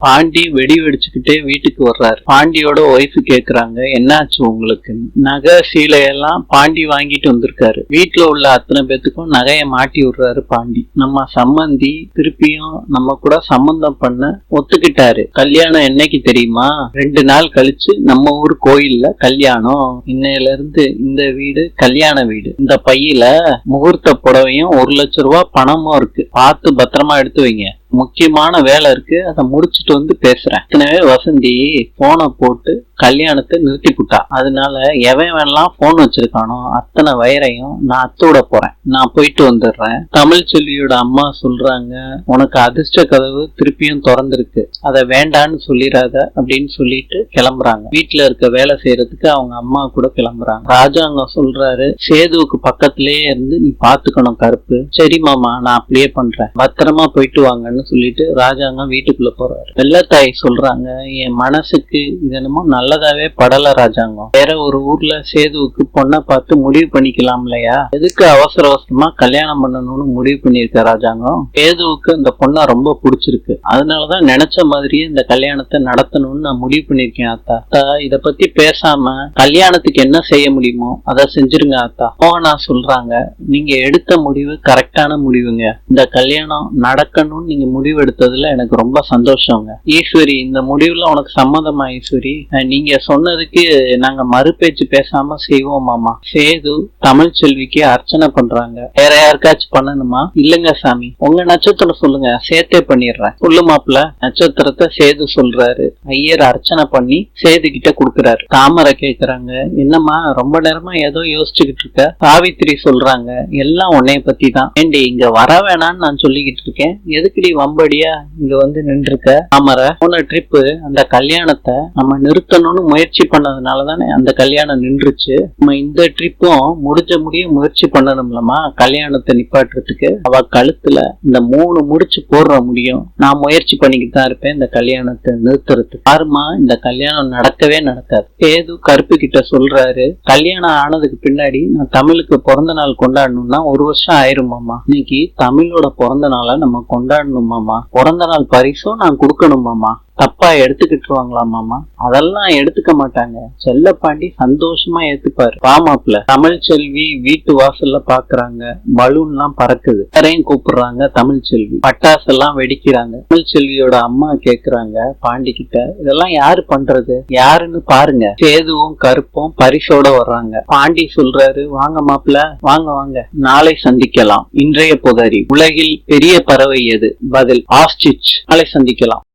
பாண்டி வெடி வெடிச்சுக்கிட்டே வீட்டுக்கு வர்றாரு. பாண்டியோட ஒய்ஃப் கேக்குறாங்க, என்னாச்சு உங்களுக்கு? நகை சீலையெல்லாம் பாண்டி வாங்கிட்டு வந்திருக்காரு. வீட்டுல உள்ள அத்தனை பேத்துக்கும் நகைய மாட்டி விடுறாரு பாண்டி. நம்ம சம்மந்தி திருப்பியும் நம்ம கூட சம்பந்தம் பண்ண ஒத்துக்கிட்டாரு. கல்யாணம் என்னைக்கு தெரியுமா? 2 நாள் கழிச்சு நம்ம ஊர் கோயில்ல கல்யாணம். இன்னையில இருந்து இந்த வீடு கல்யாண வீடு. இந்த பையில முகூர்த்த புடவையும் 1 லட்சம் ரூபாய் பணமும் இருக்கு. பார்த்து பத்திரமா எடுத்து வைங்க. முக்கியமான வேலை இருக்கு, அதை முடிச்சுட்டு வந்து பேசுறேன். எனவே வசந்தி போனை போட்டு கல்யாணத்தை நிறுத்தி புட்டா. அதனால எவன் வேணலாம் போன் வச்சிருக்கானோ அத்தனை வயரையும் நான் அத்தோட போறேன். நான் போயிட்டு வந்துடுறேன். தமிழ்ச்செல்வியோட அம்மா சொல்றாங்க, உனக்கு அதிர்ஷ்ட கதவு திருப்பியும் திறந்திருக்கு, அதை வேண்டான்னு சொல்லிடாத அப்படின்னு சொல்லிட்டு கிளம்புறாங்க. வீட்டுல இருக்க வேலை செய்யறதுக்கு அவங்க அம்மா கூட கிளம்புறாங்க. ராஜாங்கம் சொல்றாரு, சேதுவுக்கு பக்கத்திலேயே இருந்து நீ பாத்துக்கணும் கருப்பு. சரி மாமா, நான் அப்படியே பண்றேன், பத்திரமா போயிட்டு வாங்கன்னு சொல்லிட்டு ராஜாங்கம் வீட்டுக்குள்ள போறாரு. வெள்ளத்தாய் சொல்றாங்க, என் மனசுக்கு இது என்னமோ நல்லதாவே படல ராஜாங்கம். வேற ஒரு ஊர்ல சேதுவுக்கு பொண்ணை பார்த்து முடிவு பண்ணிக்கலாம் இல்லையா? எதுக்கு அவசர அவசரமா கல்யாணம் பண்ணணும்னு முடிவு பண்ணிருக்க ராஜாங்கம்? சேதுவுக்கு இந்த பொண்ணை ரொம்ப பிடிச்சிருக்கு, அதனாலதான் நினைச்ச மாதிரியே இந்த கல்யாணத்தை நடத்தணும்னு நான் முடிவு பண்ணிருக்கேன் ஆத்தா. இத பத்தி பேசாம கல்யாணத்துக்கு என்ன செய்ய முடியுமோ அதை செஞ்சிருங்க ஆத்தா. மோகனா சொல்றாங்க, நீங்க எடுத்த முடிவு கரெக்டான முடிவுங்க. இந்த கல்யாணம் நடக்கணும்னு நீங்க முடிவு எடுத்ததுல எனக்கு ரொம்ப சந்தோஷங்க. ஈஸ்வரி, இந்த முடிவுல உனக்கு சம்மதமா ஈஸ்வரி? நீங்க சொன்னதுக்கு நாங்க மறுபேச்சு பேசாம செய்வோம் மாமா. சேது தமிழ்ச்செல்விக்கு அர்ச்சனை பண்றாங்க. வேற யாருக்காச்சும் பண்ணணுமா? இல்லங்க சாமி, உங்க நட்சத்திரம் சொல்லுங்க, சேர்த்தே பண்ணிடுறேன். சொல்லு மாப்பிள்ள. நட்சத்திரத்தை சேது சொல்றாரு. ஐயர் அர்ச்சனை பண்ணி சேது கிட்ட குடுக்கறாரு. தாமரை கேக்குறாங்க, என்னம்மா ரொம்ப நேரமா ஏதோ யோசிச்சுக்கிட்டு இருக்க? சாவித்திரி சொல்றாங்க, எல்லாம் உன்னைய பத்தி தான். ஏண்டி இங்க வர வேணான்னு நான் சொல்லிக்கிட்டு இருக்கேன், எதுக்குடி வம்படியா இங்க வந்து நின்று இருக்க? தாமரை, போன ட்ரிப்பு அந்த கல்யாணத்தை நம்ம நிறுத்தணும்னு முயற்சி பண்ணதுனாலதானே அந்த கல்யாணம் நின்றுச்சு. நம்ம இந்த ட்ரிப்பும் முடிய முயற்சி பண்ணணும்லமா கல்யாணத்தை நிப்பாட்டுறதுக்கு. அவ கழுத்துல இந்த 3 முடிச்சு போடுற முடியும். நான் முயற்சி பண்ணிக்கிட்டு தான் இருப்பேன் இந்த கல்யாணத்தை நிறுத்துறதுக்கு. யாருமா, இந்த கல்யாணம் நடக்கவே நடக்காது. சேது கருப்பு கிட்ட சொல்றாரு, கல்யாணம் ஆனதுக்கு பின்னாடி நான் தமிழுக்கு பிறந்த நாள் கொண்டாடணும்னா 1 வருஷம் ஆயிருமாமா. இன்னைக்கு தமிழோட பிறந்த நாளை நம்ம கொண்டாடணுமாமா. பிறந்த நாள் பரிசும் நான் கொடுக்கணுமாமா. தப்பா எடுத்துக்கிட்டுருவாங்களா மாமா? அதெல்லாம் எடுத்துக்க மாட்டாங்க. செல்லப்பாண்டி சந்தோஷமா ஏத்துப்பாரு. பாமாப்ல தமிழ்ச்செல்வி வீட்டு வாசல்ல பாக்குறாங்க, பலூன் எல்லாம் பறக்குது. யாரையும் கூப்பிடுறாங்க தமிழ்ச்செல்வி. பட்டாசு எல்லாம் வெடிக்கிறாங்க. தமிழ்ச்செல்வியோட அம்மா கேக்குறாங்க பாண்டி கிட்ட, இதெல்லாம் யாரு பண்றது? யாருன்னு பாருங்க. சேதுவும் கருப்பும் பரிசோட வர்றாங்க. பாண்டி சொல்றாரு, வாங்க மாப்பிள்ள, வாங்க வாங்க, நாளை சந்திக்கலாம். இன்றைய புதரி, உலகில் பெரிய பறவை எது? பதில் ஆஸ்ட்ரிச். நாளை சந்திக்கலாம்.